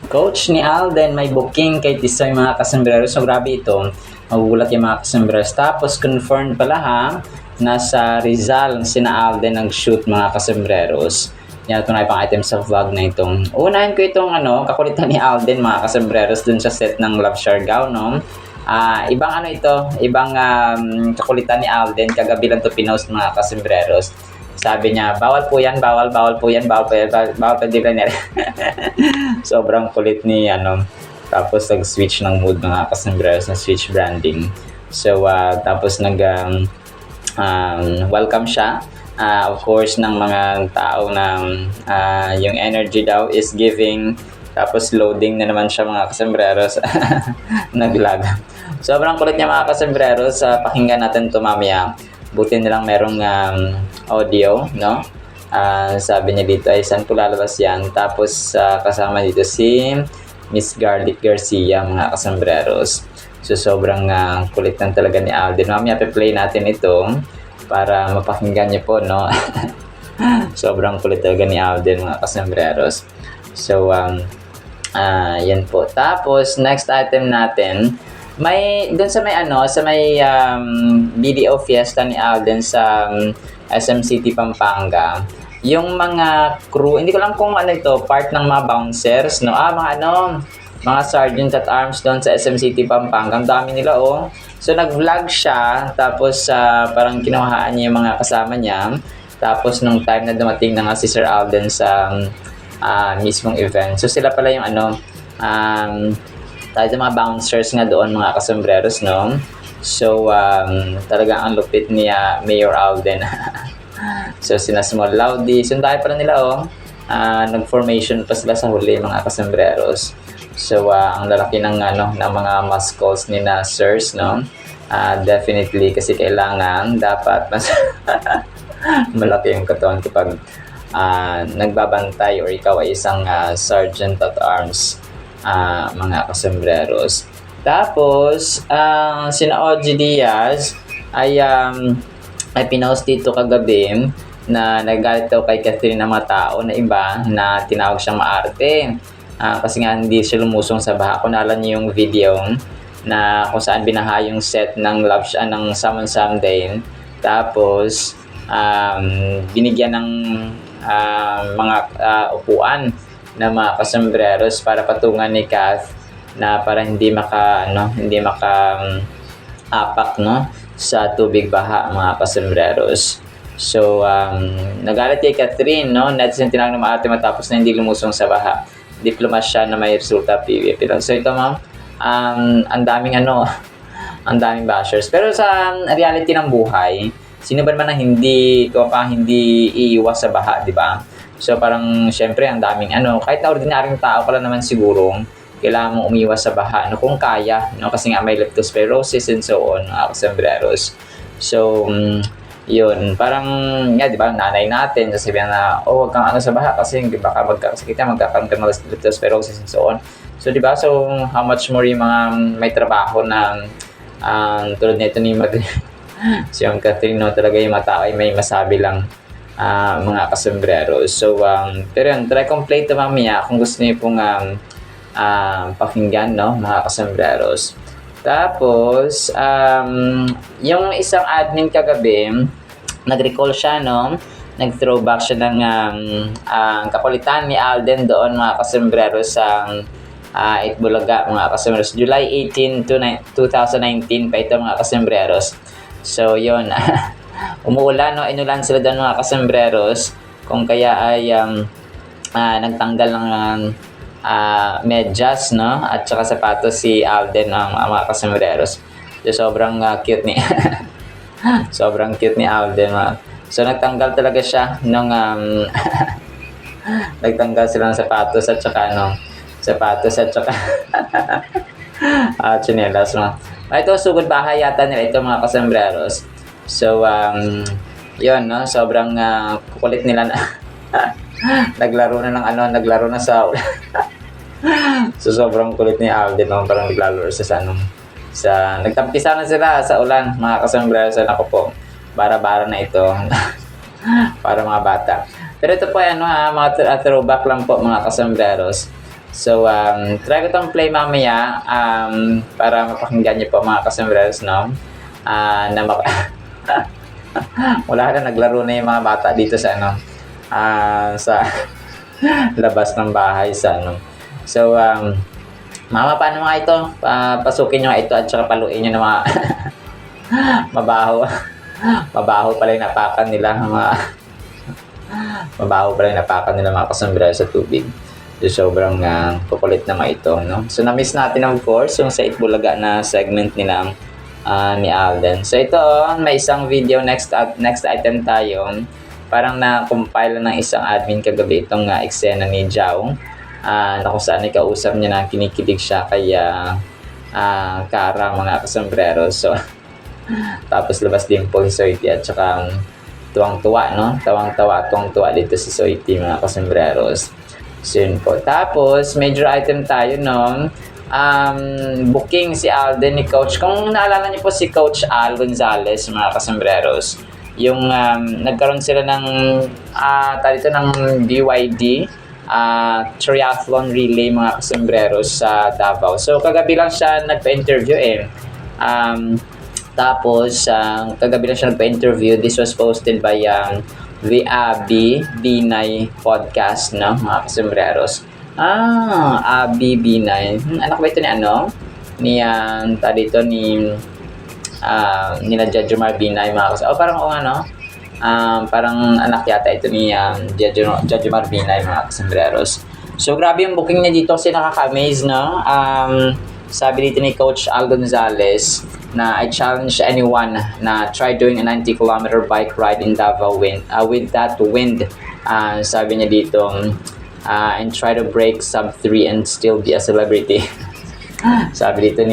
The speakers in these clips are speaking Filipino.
Coach ni Alden may booking kay Tisoy mga kasombrero. So grabe ito. Magugulat yung mga kasombrero. Tapos confirmed pala ha. Nasa Rizal sina Alden nag-shoot mga kasombreros. Yan ito na pang item sa vlog na itong. Unahin ko itong kakulitan ni Alden mga kasombreros dun sa set ng Love Siargao, no? Ibang ito, ibang kakulitan ni Alden. Kagabi lang ito pinost mga kasombreros. Sabi niya, bawal po yan, bawal po yan, bawal pa di ba niya. Sobrang kulit ni tapos nag-switch ng mood mga kasombrero na switch branding. So tapos welcome siya, of course, ng mga tao na yung energy daw is giving. Tapos loading na naman siya mga kasombrero. Naglag. Sobrang kulit niya mga kasombrero. Pakinggan natin ito mamaya. Buti nilang merong audio, no? Sabi niya dito ay saan ko lalabas yan. Tapos kasama dito si Miss Garlic Garcia mga kasombreros. So sobrang kulit lang talaga ni Alden. Mamaya pe-play natin ito para mapakinggan niyo po, no? Sobrang kulit talaga ni Alden mga kasombreros. So yan po. Tapos next item natin, may doon sa may BDO Fiesta ni Alden sa SM City Pampanga. Yung mga crew, hindi ko lang kung ito, part ng mga bouncers, no? Mga sergeant at arms doon sa SM City Pampanga. Ang dami nila, oh. So nag-vlog siya, tapos parang kinuhaan niya yung mga kasama niya. Tapos nung time na dumating na nga si Sir Alden sa mismong event. So sila pala yung tayo mga bouncers nga doon mga kasombreros, no? So talagang ang lupit ni Mayor Alden. So sina Small Laudi, sundahay pala nila, oh. Nag-formation pa sila sa huli mga kasombreros. So ang lalaki ng mga muscles ni na sirs, no? Definitely kasi kailangan dapat mas malaki yung katawan kapag nagbabantay or ikaw ay isang sergeant at arms mga kasombreros. Tapos sina OG Diaz ay pinost dito kagabi na nagalit daw kay Catherine ng mga tao na iba na tinawag siyang maarte. Kasi nga hindi siya lumusong sa baha. Kung naalala niyo yung video na kung saan binaha yung set ng ng Summon Someday. Tapos binigyan ng mga upuan na mga kasombreros para patungan ni Kath na para hindi maka apak, no, sa tubig baha mga kasombreros. So nagalit kay Catherine, no, netizen tinawag na maarte matapos na hindi lumusong sa baha. Diploma siya na may resulta PVP lang. So ito, ma'am, ang daming ang daming bashers. Pero sa reality ng buhay, sino ba naman na hindi iiwas sa baha, di ba? So parang syempre ang daming kahit na ordinaryong tao pala naman siguro kailangan mong umiwas sa baha kung kaya, no, kasi nga may leptospirosis and so on, kasombreros. So yun, parang di ba, nanay natin sasabihan na wag kang sa baha kasi baka magkakasakit ka, magkakaroon ka ng leptospirosis and so on. So di ba, so how much more yung mga may trabaho na tulad nito ni si yung Catherine, no, talaga yung mata ay may masabi lang mga kasombreros. So pero yun, try complete mamaya kung gusto niyo pong pakinggan, no, mga kasombreros. Tapos yung isang admin kagabi nag-recall siya, no, nag-throwback siya ng kakulitan ni Alden doon mga kasombreros sa Itbulaga mga kasombreros. July 18 to 2019 pa ito mga kasombreros. So yun, umuulan, no, inulan sila doon mga kasombreros, kung kaya ay nagtanggal ng medyas, no, at saka sapatos si Alden ng mga kasombreros. So sobrang cute ni sobrang cute ni Alden, so nagtanggal talaga siya nung nagtanggal sila ng sapatos at saka chinelas, no. Ito sugod bahay yata nila ito mga kasombreros. So yun, no, sobrang kukulit nila na naglaro na sa so sobrang kulit ni Alden, no, parang naglalaro sa nagtampisa na sila sa ulan mga kasombreros. Ako po, bara-bara na ito para mga bata. Pero ito po mga throwback lang po mga kasombreros So, try ko itong play mamaya para mapakinggan niyo po mga kasembreros, no? Na wala na, naglaro na yung mga bata dito sa sa labas ng bahay sa So, mama, paano mga ito? Pasukin nyo ito at saka paluin nyo ng mga mabaho. Mabaho pala yung napakan nila mga kasombrero sa tubig. So, sobrang kukulit naman ito, no? So, na-miss natin of course yung sa Itbulaga na segment nila ni Alden. So, ito may isang video next item tayo. Parang na-compile ng isang admin kagabi itong eksena ni Jao. Na kung saan ay kausap niya na kinikilig siya kay Kara, mga kasombrero. So, tapos labas din po si Soiti at saka tuwang-tuwa, no? Tuwang-tuwa dito si Soiti, mga kasembreros. So, yun po. Tapos, major item tayo, no? Booking si Alden ni Coach. Kung naalala niyo po si Coach Al Gonzalez, mga kasembreros, yung nagkaroon sila ng ng BYD triathlon relay, mga kasembreros sa Davao. So, kagabi lang siya nagpa-interview tapos, kagabi lang siya nagpa-interview. This was posted by the Abby Binay podcast, no, mga kasembreros. Abby Binay. Anak ba ito ni nila Judgemar Binay, mga kasembreros. Parang anak yata ito ni Judgemar Binay, mga kasembreros. So, grabe yung booking niya dito kasi nakaka-amaze, no? Sabi dito ni Coach Al Gonzalez na I challenge anyone na try doing a 90-kilometer bike ride in Davao with that wind. Sabi niya dito, and try to break sub 3 and still be a celebrity. Sabi dito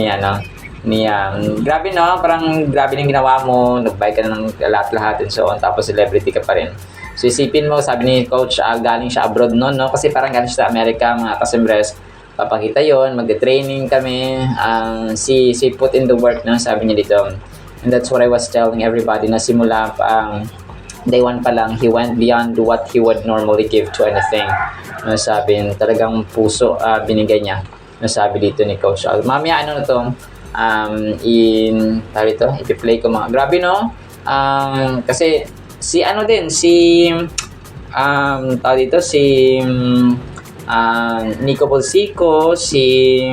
grabe, no? Parang grabe yung ginawa mo, nagbike ka na ng lahat and so on, tapos celebrity ka pa rin. So, isipin mo, sabi ni Coach, galing siya abroad noon, no? Kasi parang galing siya sa Amerika, mga kasembres. Papakita yon, mag-training kami, si put in the work, no? Sabi niya dito. And that's what I was telling everybody, na simula pa day 1 pa lang, he went beyond what he would normally give to anything. No, sabi, talagang puso binigay niya. No, sabi dito ni Coach Al. Mamaya, ipi-play ko mga. Grabe, no? Kasi, Nico Bolsico, si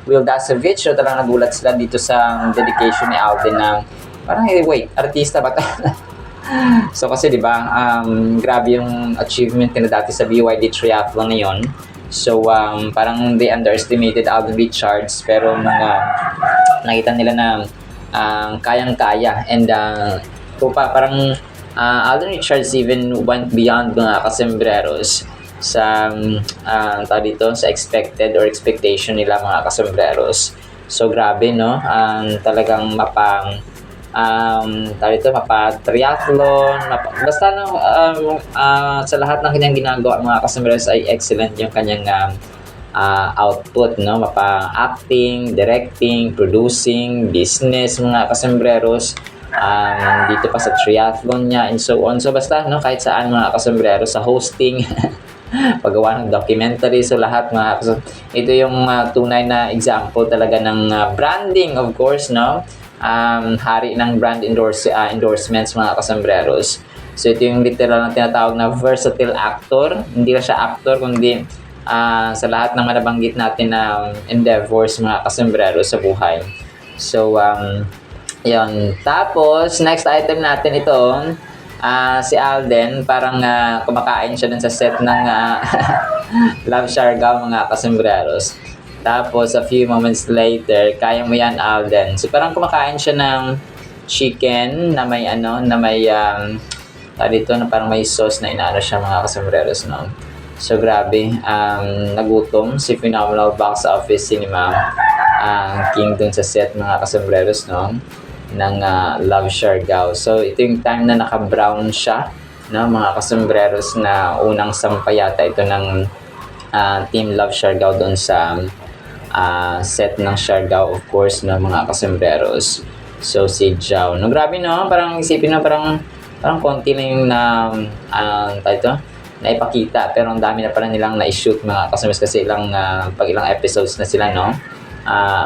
Will Dasovich, so talagang nagulat sila dito sa dedication ni Alden na parang, wait, artista ba ito? So, kasi diba, grabe yung achievement nila dati sa BYD triathlon na yun. So, parang they underestimated Alden Richards, pero nakita nila na kayang-kaya, and parang Alden Richards even went beyond, mga kasembreros, sa sa expected or expectation nila, mga kasembreros. So, grabe, no? Talagang mapa-triathlon, basta sa lahat ng kanyang ginagawa, mga kasembreros, ay excellent yung kanyang output, no? Mapa-acting, directing, producing, business, mga kasembreros, dito pa sa triathlon niya and so on. So, basta, no, kahit saan, mga kasembreros, sa hosting, paggawa ng documentary, so lahat, ito yung tunay na example talaga ng branding, of course, no? Hari ng brand endorsements, mga kasembreros. So, ito yung literal na tinatawag na versatile actor. Hindi lang siya actor, kundi sa lahat ng manabanggit natin na endeavors, mga kasembreros, sa buhay. So, yun. Tapos, next item natin ito, si Alden, parang kumakain siya dun sa set ng Love Siargao, mga kasembreros. Tapos, a few moments later, kaya mo yan, Alden. So, parang kumakain siya ng chicken na may dito na parang may sauce na inaano siya, mga kasembreros, no? So, grabe. Nagutom si Phenomenal Box Office Cinema King dun sa set, mga kasembreros, no? Ng Love Siargao. So, ito yung time na naka-brown siya, no, mga kasembreros, na unang sampayata ito ng Team Love Siargao doon sa set ng Siargao, of course, na mga kasembreros. So, si Jao. No, grabe, no? Parang isipin na parang konti na yung na ipakita, pero ang dami na pala nilang na-shoot mga kasomers kasi ilang episodes na sila, no?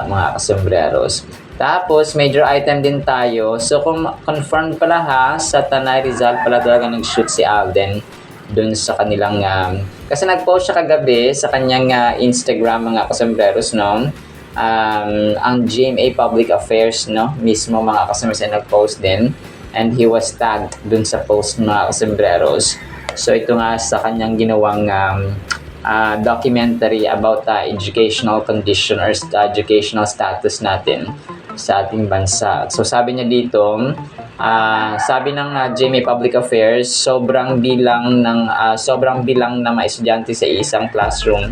Mga kasombreros. Tapos, major item din tayo. So, kung confirmed pala ha, sa Tanay Rizal pala talaga nag-shoot si Alden dun sa kanilang, kasi nag-post siya kagabi sa kanyang Instagram mga kasombreros, no? Ang GMA Public Affairs, no? Mismo mga kasombreros ay nag-post din. And he was tagged dun sa post mga kasombreros. So, ito nga sa kanyang ginawang documentary about educational condition or educational status natin sa ating bansa. So sabi niya dito, sabi ng GMA Public Affairs, sobrang bilang ng mga estudyante sa isang classroom,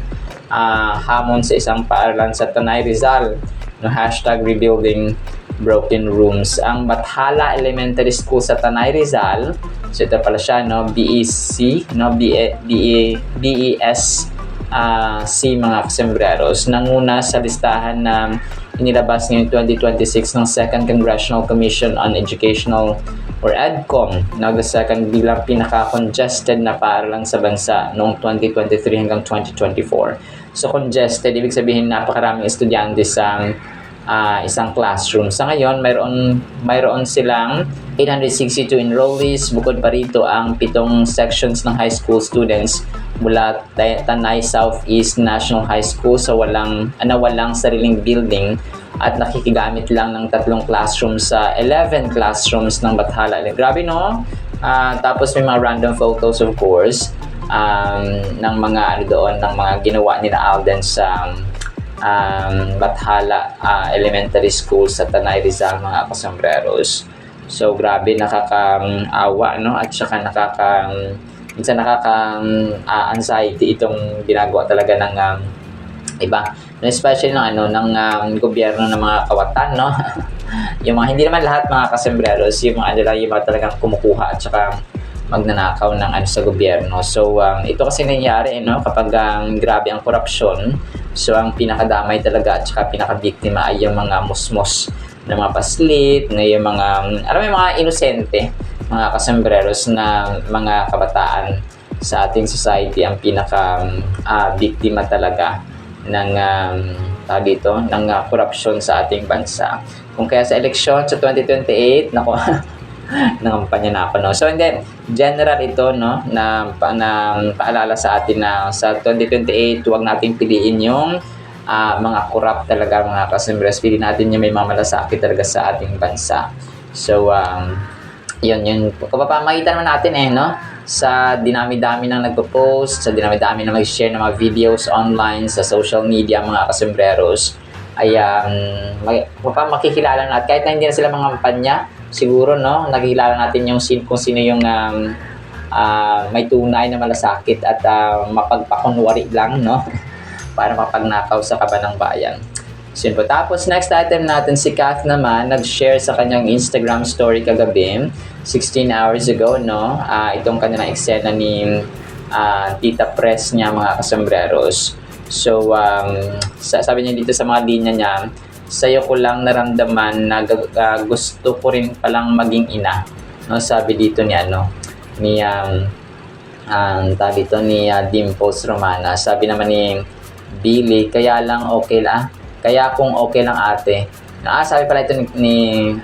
hamon sa isang paaralan sa Tanay Rizal, no, #rebuilding broken rooms. Ang Bathala Elementary School sa Tanay Rizal, so ito pala siya, no, BEC, no, BESC mga kasombreros, nanguna sa listahan na inilabas ngayong 2026 ng Second Congressional Commission on Educational or EDCOM, nag-second bilang pinaka-congested na paaralan sa bansa noong 2023 hanggang 2024. So congested, ibig sabihin napakaraming estudyante sa isang classroom. Sa ngayon, mayroon silang 862 enrollees. Bukod pa rito ang 7 sections ng high school students mula Tanay Southeast National High School sa walang sariling building at nakikigamit lang ng 3 classrooms sa 11 classrooms ng Bathala. Grabe, no? Tapos may mga random photos, of course, ng mga ng mga ginawa nila Alden sa Bathala Elementary School sa Tanay Rizal mga kasombreros. So grabe, nakakaawa, no? At saka minsan anxiety itong ginagawa talaga ng iba, especially ng gobyerno ng mga kawatan, no? Yung mga, hindi naman lahat mga kasombreros, yung mga talagang kumukuha at saka magnanakaw ng sa gobyerno. So ito kasi nangyari, no, kapag grabe ang korupsyon. So ang pinakadamay talaga at saka pinakabiktima ay yung mga musmos na mga paslit, na yung mga inosente, mga kasombreros na mga kabataan sa ating society ang pinaka-biktima talaga ng korupsyon sa ating bansa. Kung kaya sa eleksyon sa 2028, nako, nangampanya na ako, no? So hindi, general ito, no, na paalala sa atin na sa 2028 huwag nating piliin yung mga corrupt talaga mga kasombreros. Piliin natin yung may mamalasakit talaga sa ating bansa. So yun makita naman natin no, sa dinami-dami nang nagpo-post, sa dinami-dami na mag-share ng mga videos online sa social media mga kasombreros, ay makikilala natin kahit na hindi na sila mga kampanya. Siguro, no, nakikilala natin kung sino yung may tunay na malasakit at mapagpakunwari lang, no, para mapagnakaw sa kaban ng bayan. So, tapos next item natin, si Kath naman nag-share sa kanyang Instagram story kagabi, 16 hours ago, no, itong kanilang eksena ni Tita Press niya mga kasombreros. So sabi niya dito sa mga linya niya, sa'yo ko lang naramdaman na gusto ko rin palang maging ina, no, sabi dito ni Dimples Romana. Sabi naman ni Billy, kaya kung okay lang ate. Sabi pala ito ni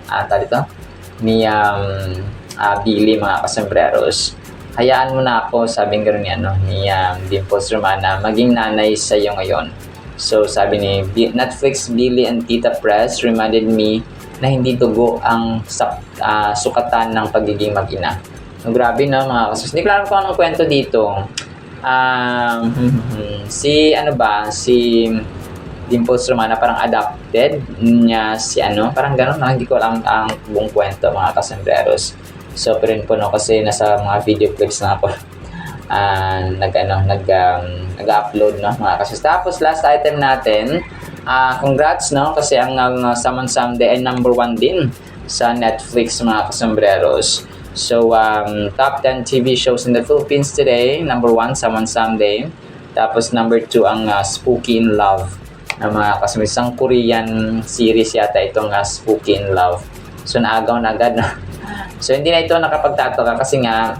Billy mga kasombreros. Hayaan mo na ako, sabi nga ni Dimples Romana, maging nanay sa iyo ngayon. So sabi ni Netflix, Billy and Tita Press reminded me na hindi dugo ang sukatan ng pagiging mag-ina. Grabe, no, mga kasos. Hindi ko alam kung anong kwento dito. Si Dimples Romana parang adopted niya parang gano'n, hindi ko alam ang buong kwento mga kasombreros. So pero po, no, kasi nasa mga video clips na ako nag-upload, no, mga kasos. Tapos last item natin, congrats, no, kasi ang Saman Someday ay number 1 din sa Netflix mga kasombreros. So top 10 TV shows in the Philippines today, number 1 Saman Someday, tapos number 2 ang Spooky in Love na mga kasombreros. Isang Korean series yata itong Spooky in Love. So naagaw na agad, no? So hindi na ito nakapagtataka kasi nga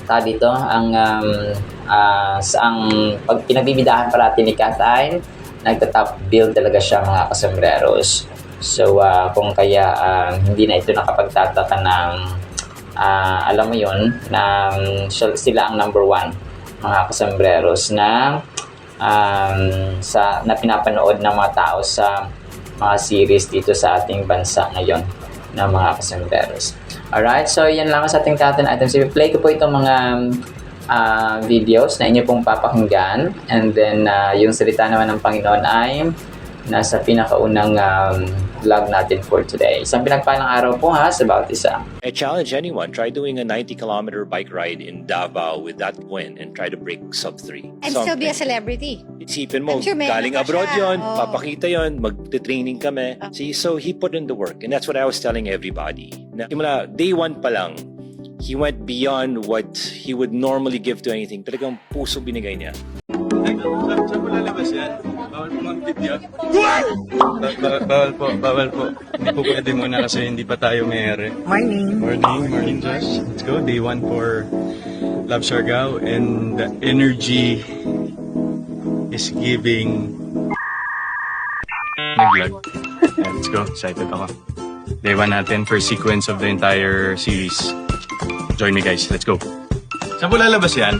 dito, ang pag pinagbibidahan parati ni Kat ay nagta-top build talaga siya mga kasambreros. So kung kaya hindi na ito nakapagtataka ng alam mo yun, na sila ang number one mga kasambreros na na pinapanood ng mga tao sa mga series dito sa ating bansa ngayon na mga kasambreros. Alright, so yan lang sa ating content items. I-play ko po itong mga videos na inyo pong papakinggan, and then yung salita naman ng Panginoon ay nasa pinakaunang vlog natin for today. Isang pinagpalang araw po ha sa bawat isa. I challenge anyone, try doing a 90-kilometer bike ride in Davao with that wind and try to break sub 3. And still be a celebrity. Isipin mo, I'm sure meron galing pa abroad siya. yon, Oh. papakita yon, magte-training kami. See, so he put in the work, and that's what I was telling everybody. Na, simula, day one pa lang, he went beyond what he would normally give to anything. Talagang puso binigay niya. Saan po lalabas yan? Bawal po mag-video? Bawal po, bawal po. Hindi po pwede muna kasi hindi pa tayo mayari. Morning, Josh. Let's go. Day 1 for Love Siargao, and the energy is giving nag-vlog. Yeah, let's go. Excited ako. Day 1 natin, first sequence of the entire series. Join me guys. Let's go. Saan po lalabas yan?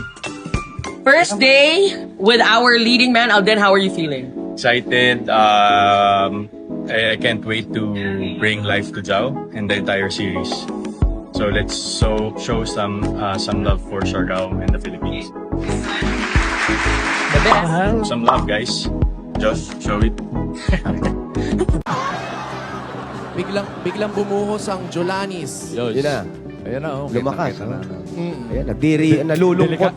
First day with our leading man, Alden, how are you feeling? Excited. I can't wait to bring life to Jao and the entire series. So let's show some love for Siargao and the Philippines. The best. Some love, guys. Josh, show it. Biglang bumuhos ang Jolanis. Yun na. Ayan na, oh. Lumakas. Ayan,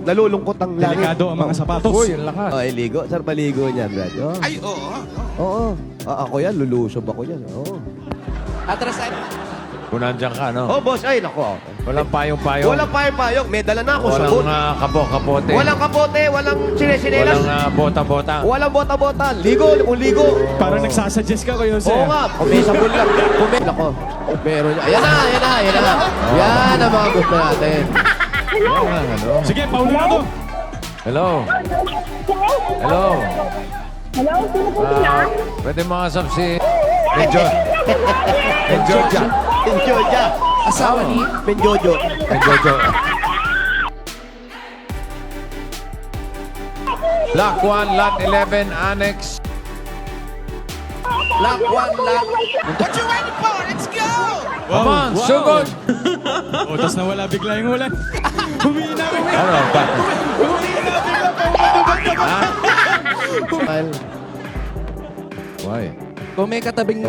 nalulungkot ang langit. Delikado ang mga sapatos. Uy, ang lakas. Oh, ligo. Saan maligo niyan, Brad? Oh. Ay, oo. Oo. Ako yan, lulusob ako yan. Oo. Atras ay... Kung nandiyan ka, no? Oh, boss. Ay, nako. Walang payong-payong. Walang payong-payong. May dala na ako sa Walang boot. kapote. Walang kapote. Walang sinesinelas. Walang bota-bota. Walang bota-bota. Ligo. Kung ligo. Parang nagsasuggest ka kayo, sir. Oo nga. Kumisabol lang. Nako. Meron niya. Ayan na. Yan ang mga gusto natin. Sige, paunin na to. Hello. Hello, sino po sila? Pwede mga sab si Benjoja. Benjoja. Asawa ni... Benjojo. Block 1, Lot 11, Annex. Lock 1, lock... What you waiting for? Let's go! Come on, sugod. O, tas nawala bigla yung ulan. Humina. Ano ba? Why? Kung may katabing...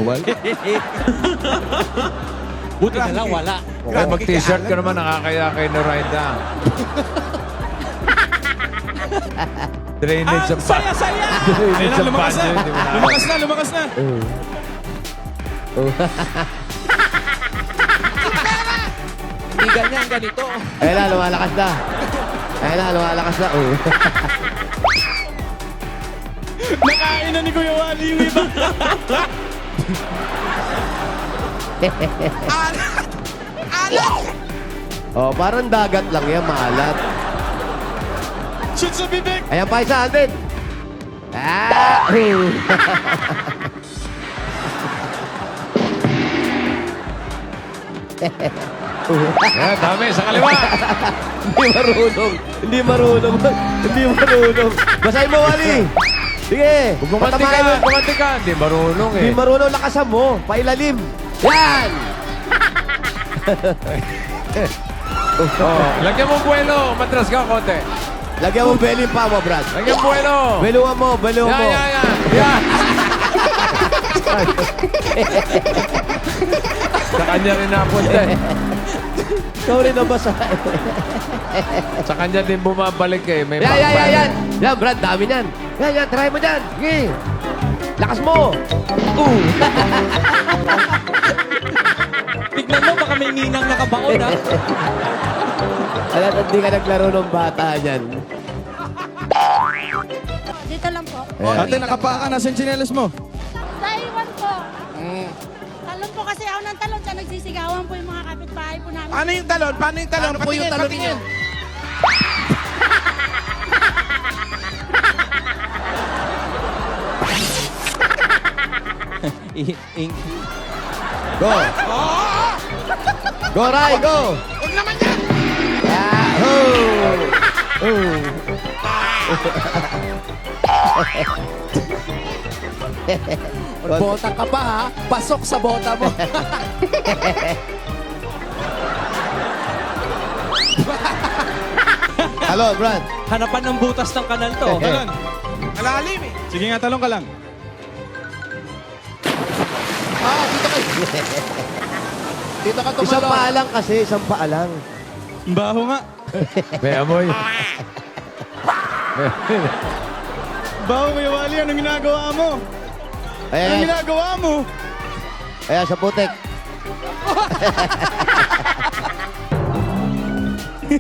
Buti na lang, wala. Okay, mag-t-shirt ka naman, nakakaya kay Noraida. Drainage ang Saya! Drainage ang Lumakas banyo, na. hindi mo na. Lumakas na. Hindi ganyan, ganito. Ayan na, lumalakas na. Nakain na ni Kuya Wally yung iba. Oh, parang dagat lang yan, maalat. Shoot sa bibig. Ayan pa isa, Alden. Ayan, dami, sa kaliwa. Hindi marunong. Basahin mo, Wally. Sige. Bumanti ka. Hindi marunong eh. Hindi marunong, lakasan mo. Pailalim. Yan! Oh, lagyan mo buwelo. Matras ka konti. Lagyan mo belly pa mo, Brad. Lagyan buwelo. Beluhan mo. Yan. Sa kanya rin napunta eh. Sorry na basa. Sa kanya din bumabalik eh. May Yan. Yan, Brad, dami yan. Yan, try mo dyan. Sige. Lakas mo. Tignan mo, baka may ninang nakabaon, ha? Alam, hindi ka naglaro ng bata dyan. Dito lang po. Ate, nakapaka na sa chinelas mo. Sa iwan po. Talon po kasi ako ng talon. Siya nagsisigawan po yung mga kapitbahay po namin. Ano yung talon? Paano yung talon? Ano po yung talon ninyo? Go! Go, Ray! Go! Huwag naman yan! Yahoo! Bota ka pa ha. Pasok sa bota mo. Hello, Brad. Hanapan ng butas ng kanal to. Talon. Malalim eh. Sige nga, talong ka lang. Dito ka. Dito ka Isang tumalon. paa lang kasi, isang paa lang. Ang baho nga. May amoy. Baho, Kuya Wally. Anong ginagawa mo? Anong Ayan, ginagawa mo? ayan, sa putek.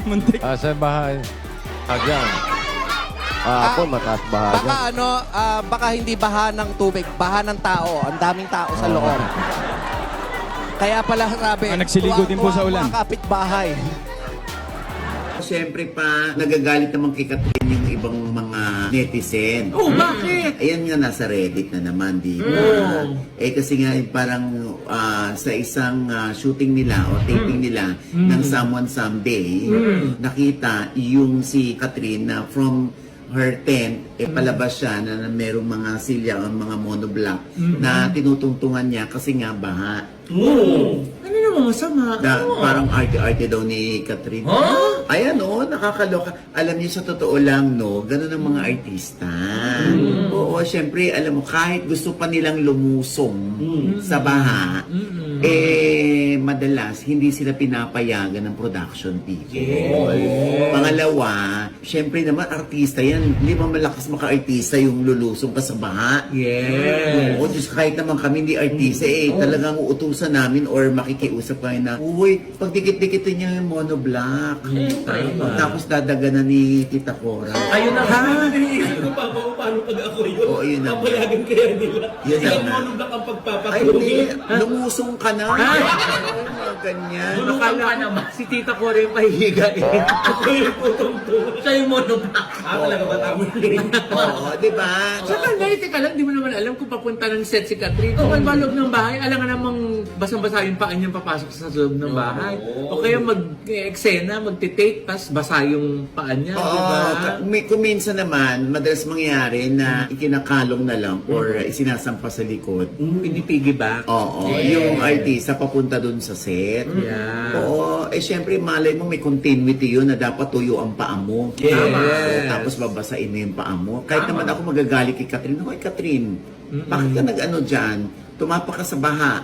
Muntik. Saan bahay? Agyan. Ako, mataas bahaga. Baka ano, baka hindi baha ng tubig, baha ng tao. Ang daming tao sa loob. Kaya pala sabi, nagsiligo din po sa ulan. Mga kapitbahay. Siyempre pa, nagagalit naman kay Catherine yung ibang mga netizen. Oh, bakit? Ayan nga, nasa Reddit na naman, di ba? Eh kasi nga, parang sa isang shooting nila o taping nila ng Someone Someday, nakita yung si Catherine na from her tent, palabas siya na merong mga silya o mga monoblock na tinutungtungan niya kasi nga baha. Ano naman masama? Parang arte-arte daw ni Catherine. Ayan nakakaloka. Alam niyo sa totoo lang, ganun ang mga artista. Oo, syempre, alam mo, kahit gusto pa nilang lumusong sa baha, madalas, hindi sila pinapayagan ng production people. Pangalawa, syempre naman, artista yan. Hindi ba malakas maka-artista yung lulusong ka sa baha? Yes. Oo, Diyos, kahit naman kami hindi artista, talagang uutusan namin or makikiusap kayo na, uy, pag dikit-dikitin niyo yung monoblock. Tapos dadaganan ni Tita Cora. Ayun na nga. Iniisip ko pa paano pag ako yun. Oo, yun na. Papayagan kaya nila. Yun na Ilang nga. monoblock ang Ay, pagpapatuloy. hindi. Lumusong ka na. Ganyan. Akala naman. Si Tita Cora yung pahihiga eh. Ako yung tutong-tungo. Siya yung monoblock. Talaga ba tama rin? Oo, di ba? Saka naiti ka lang, di mo naman alam kung papunta ng set si Catherine. O maloob ng bahay, alam nga namang basang-basa yung paan niyang papasok sa loob ng bahay. O kaya mag-eksena, magtitake, tas basa yung paan niya, di ba? Kung minsan naman, madalas mangyayari na ikinakalong na lang or isinasampa sa likod. Pinipiggyback. Oo, yung artista papunta dun sa set. Yeah. Oo, syempre malay mo may continuity yun na dapat tuyo ang paa mo. Yes. Tapos babasain mo yung paa mo. Kahit naman ako magagalit kay Catherine. Hoy Catherine, bakit ka nag-ano dyan? Tumapa ka sa baha.